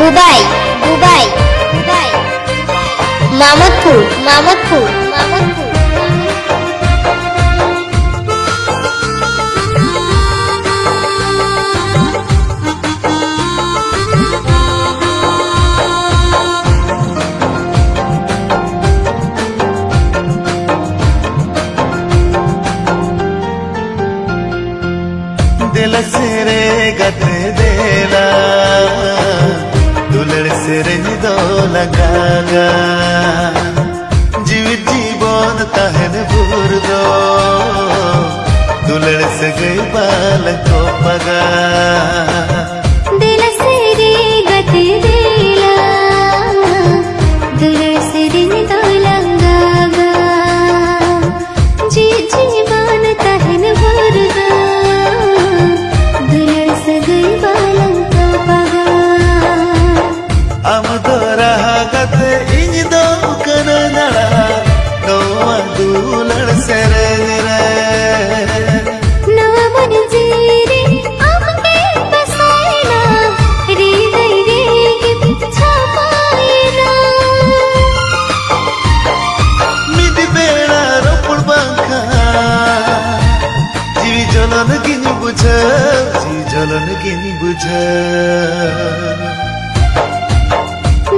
बुबाई बुबाई बुबाई मामदपुर मामदपुर मामदपुर दिल सिरे गते देला दुलड़ सिरे दो लगागा जीव जीवन तहन भूर दो दुलड़ से गई बाल को पगा दिल सिरे गते देला दुलड़ सिरे दो लगागा जीवन तहन भूर दो जलन गिनी बुझा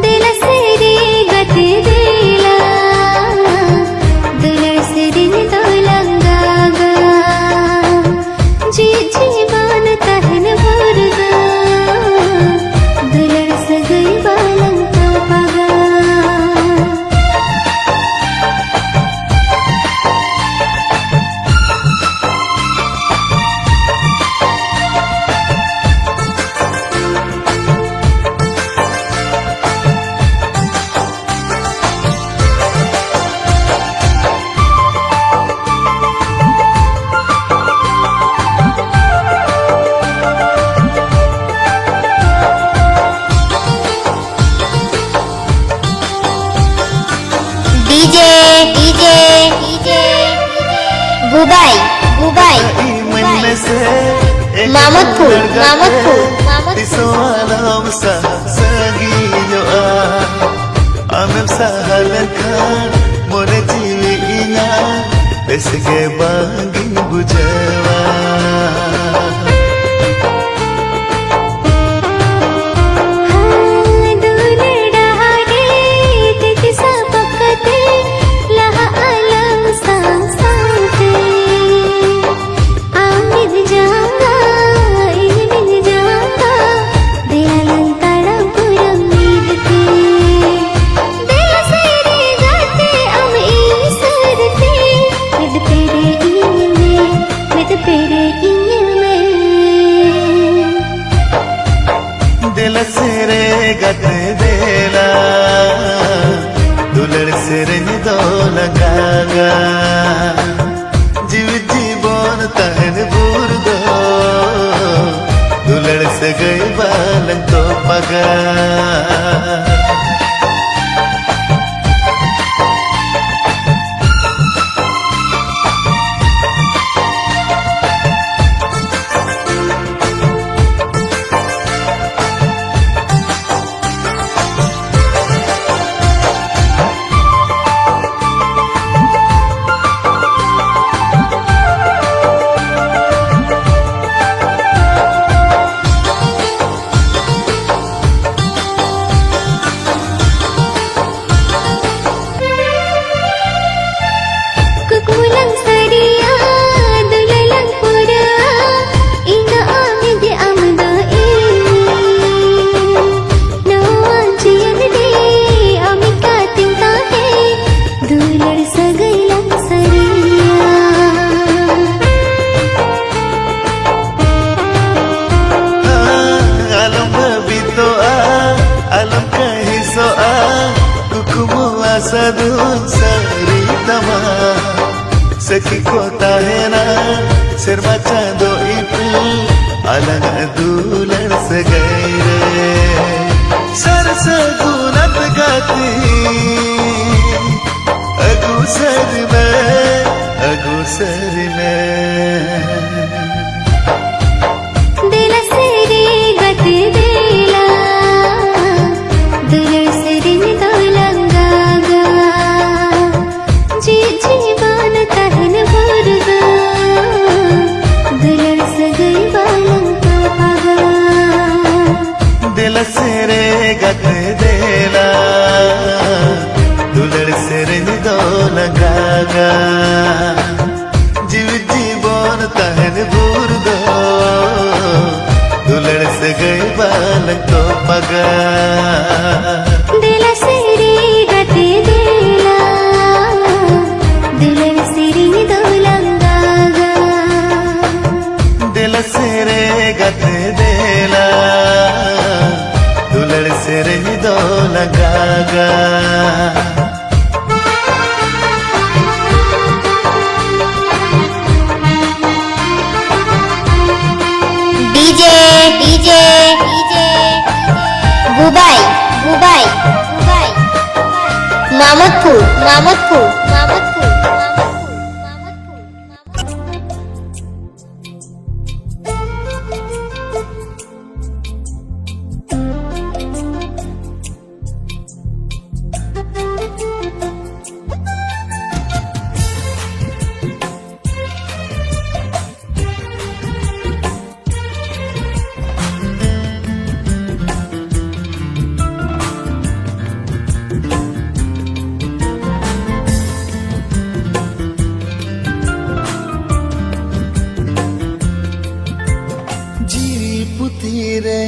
दिल सिरे गते देला दुलड़ सिरे दो लगागा जीवन तहन भूर दो दुलड़ से गई बालन तो पगा बुबाई बुबाई मामदपुर मामदपुर मामदपुर सगियो आमें सहल खान मोरे जीवी इना बेसगे बांगिन बुझवा दिल सिरे गते देला दुलड़ सिरे दो लगागा जीव जीवन तहन भूर दो दुलड़ से गई बालन तो पगा sadun saritama seki kota hena serba chando ipil alang dulan segaire sar sagunat gati agu sar mein दिल सिरे गते देला लगागा जीव जीवन तहन भूर दो दुलड़ से गई बालक तो पगा दिला सिरी गते दिला दिलर सिरी दोलंगागा दिल सेरे गते देला दुलड़ से रही दो लगागा डीजे डीजे डीजे बुबाई बुबाई बुबाई मामदपुर मामदपुर मामदपुर पुतीरे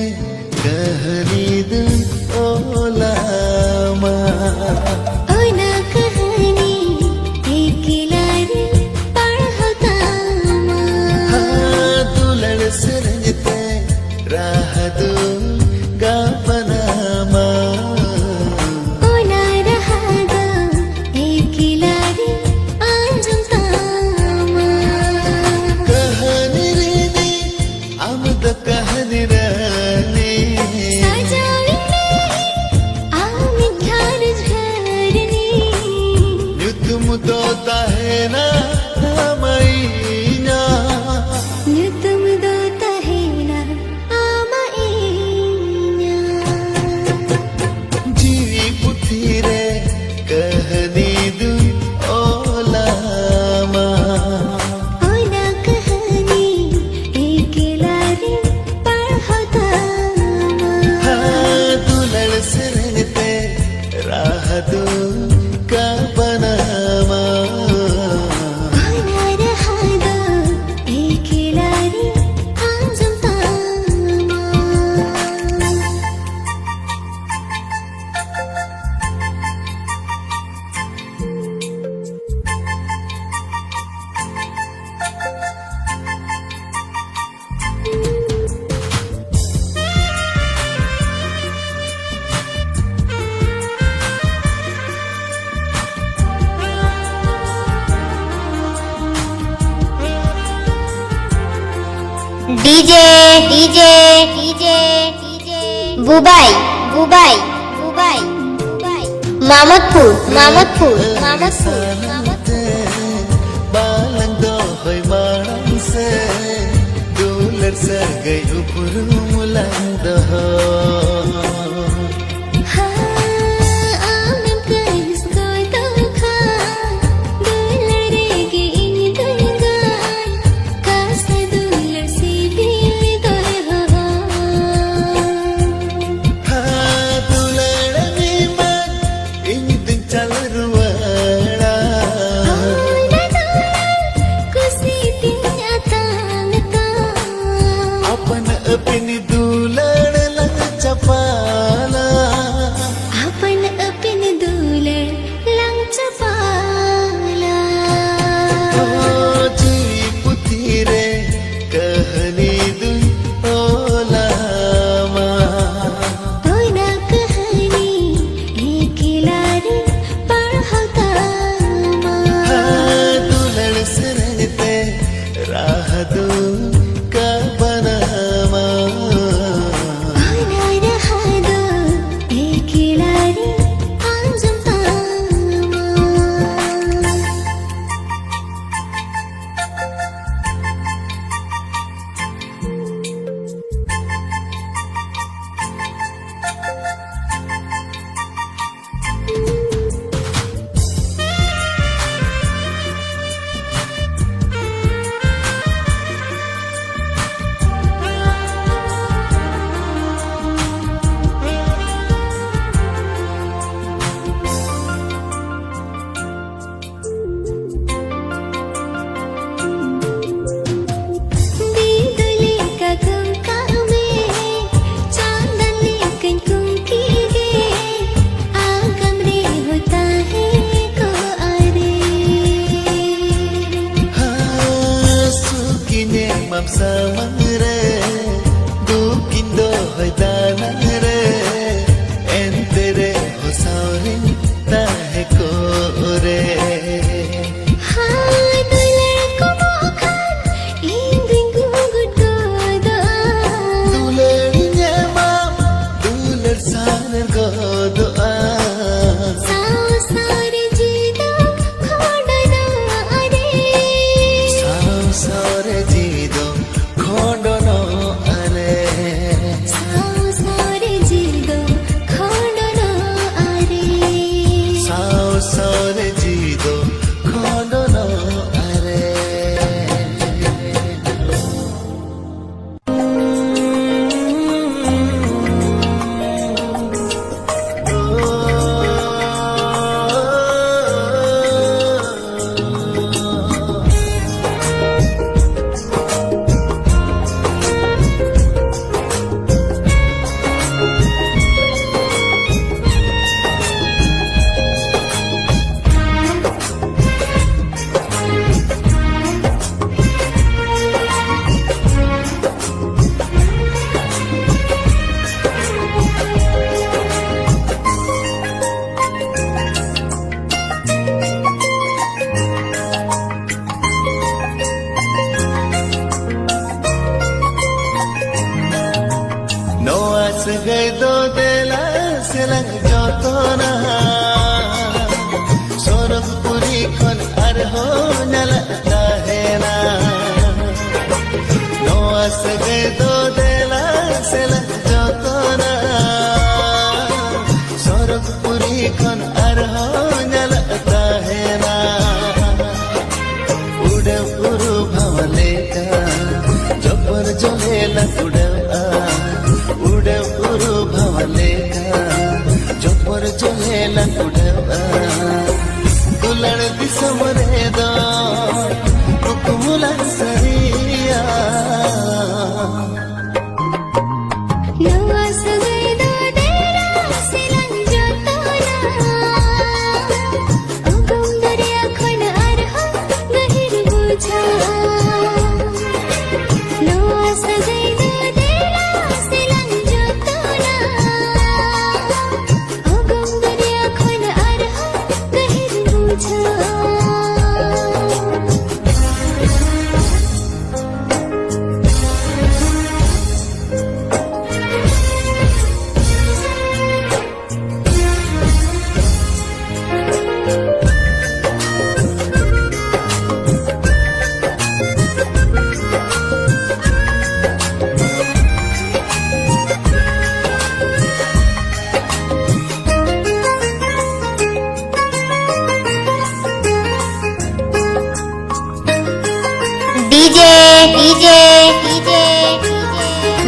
कहनी दुन ओलामा ओना कहानी एक लारी पढ़तामा दुलड़ से रंजते राह दो गापनामा ओना रहागा एक लारी आंजमतामा कहानी रीनी आमद कहानी रानी सजावी आमी घर झरनी तुम तो है ना मैना तुम दो तहेना आमा इन्या जीवी पुथीरे कहनी दु ओलामा ओना कहानी एक लारी पढ़तामा दुलड़ से रंगते राह दो का बनामा ओना रहागा एक लारी आंजमतामा डीजे डीजे डीजे डीजे बुबाई बुबाई बुबाई बुबाई मामदपुर मामदपुर मामदपुर बालंग दो होय माणम से दुलड़ से गई ऊपर मुलंग दो आमन कहिस कोई तो खा दुलरे के इन दुलगान कास दुलर से भी दोय हो दुलड़ में मन इन दिन चल रुवाड़ा कुसी दिन अतांगता अपन अपनी दुलड़ लग चपा imam samare dukindo hoidanare entere hosaure tahe kore Segaido de la selang jotona sorok puri kon arho nala dahena noa segaido de la selang jotona sorok puri kon arho nala dahena ude uru bhavaleka jopar jolela ude uru bhavaleka jopar jolela udava dulan disamre da rukumula sariya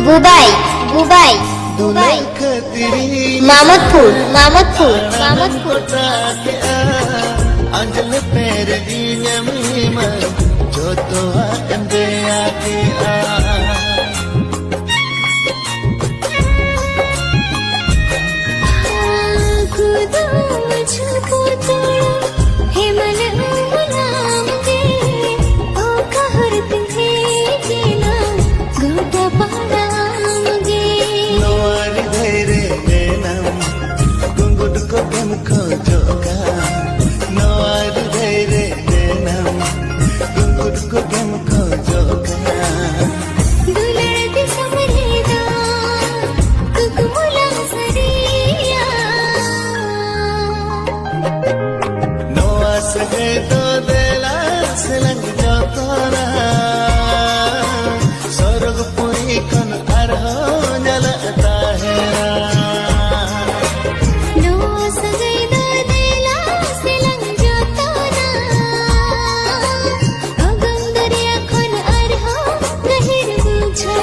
Bubai Mamadpur Anjal pere dinya mima joto ande aake खुदा मुझको तोड़ो हे मन उलाम के ओ कहर तुझे जीना घोटा पाराम गे नवारी धैरे नैनम गुंगुड को गम को जोगा नवारी धैरे नैनम गुंगुड को गम को जोगा दुलड़ती समरेदा कुकुमुला सरिया नवा सगे तो देला सेलंग जोतोरा सरग पुरी कन अरहो जलता है नो सगैदा देला सिलंग जोतोना अगम दरिया खन अरहो गहिर बुझा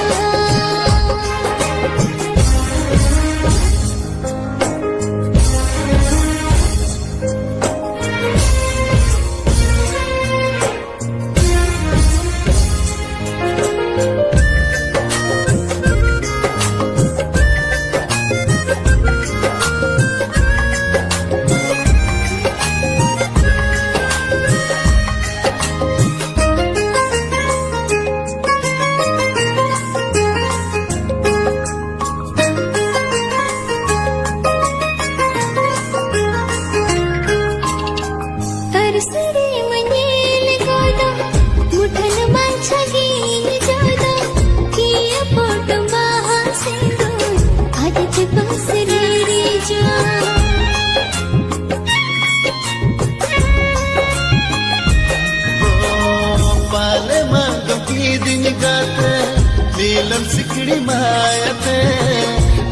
दिलम सिकड़ी मायते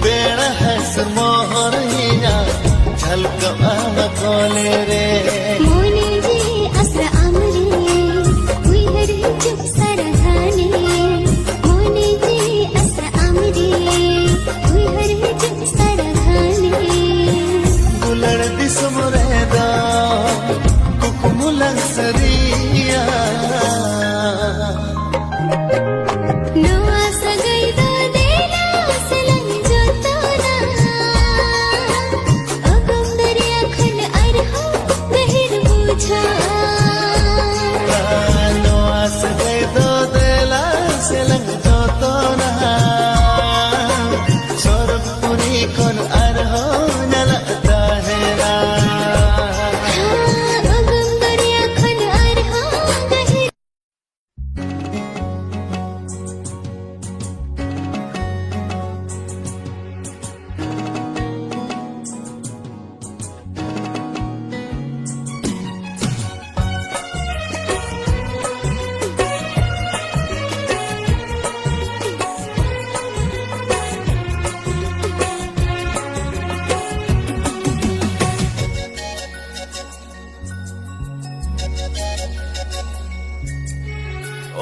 बेड़ा है मोहरिया झलकवाम कोले रे मोने जे अस्र आमरे उइहर चुप सरधाने मोने जे अस्र आमरे उइहर चुप सरधाने दुलड़ दिसम रेदा कुकुमुलंग सरिया नो आस गई दो देला सलन जोतोना अगम दरिया खन अरहा गहिर पूछा नो आस गए दो देला से लंग जो तो ना सोरपुरी कोन अरहो नलता है रा अगम दरिया खन अरहा गहिर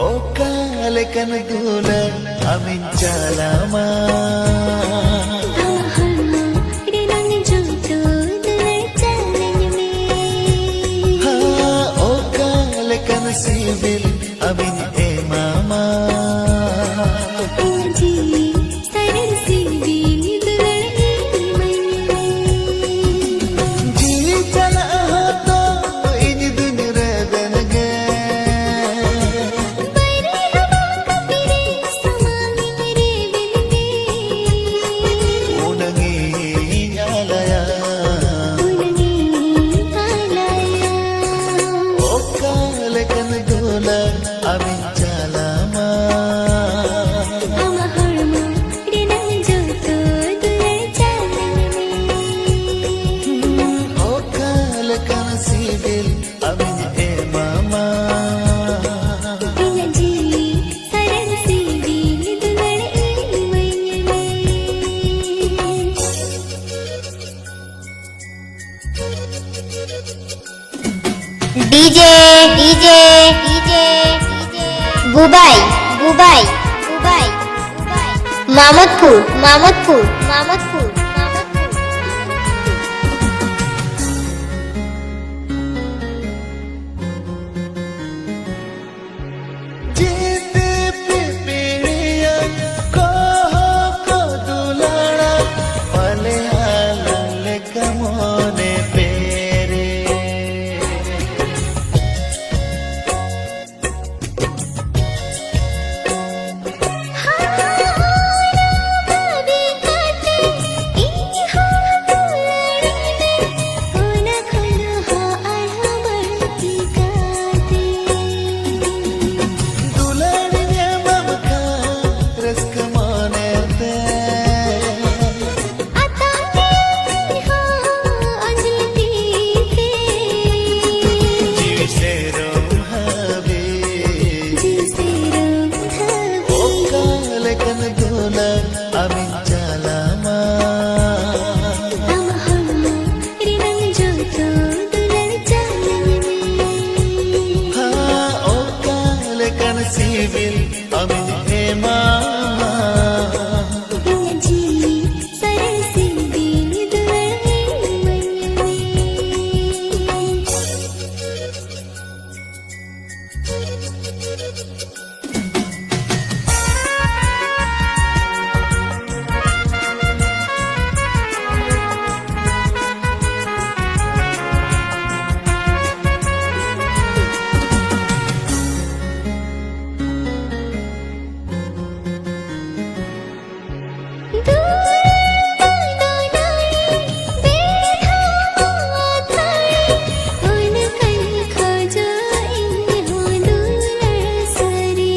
ओ काले कन दूल अमिन चलामा रिनंग जोतो दुले चलन में हाँ ओ काले कन सिबिल अमिन ए मामा जी सरल सी दिल दुले मन जी चला हो तो इन दिन रे दन गे बरे हवा कपिरे समानी रे बिलगे उनगी आलया उनगी आलाया ओ काले कन दूल अमिन चलामा हम हरमा रिनंग जोतो दुले चलन में ओ काले कन सिबिल अमिन ए मामा जी सरल सी दिल दुले मन में डीजे डीजे डीजे बुबाई बुबाई बुबाई मामदपुर मामदपुर मामदपुर जीते पिपिड़िया को दुलाड़ा पले हाल कमोने पेरे बाबी काटे इन हो लड़ने कोना खोलो हो आहा बरती काटे दुलड़िया ममका रस्क मोने ते आता हो अंजलि के जीव से रोहावे जिसे रोध ओ काले कन दूल अमिन चलामा हम रिनंग जोतो दुले चलन में हाँ ओ काले कन सिबिल अमिन ए मामा जी सरल सी दिल दुले मन में सरी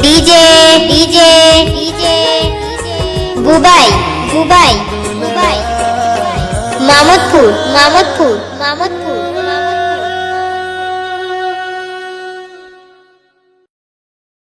डीजे डीजे डीजे बुबाई बुबाई बुबाई मामदपुर मामदपुर मामदपुर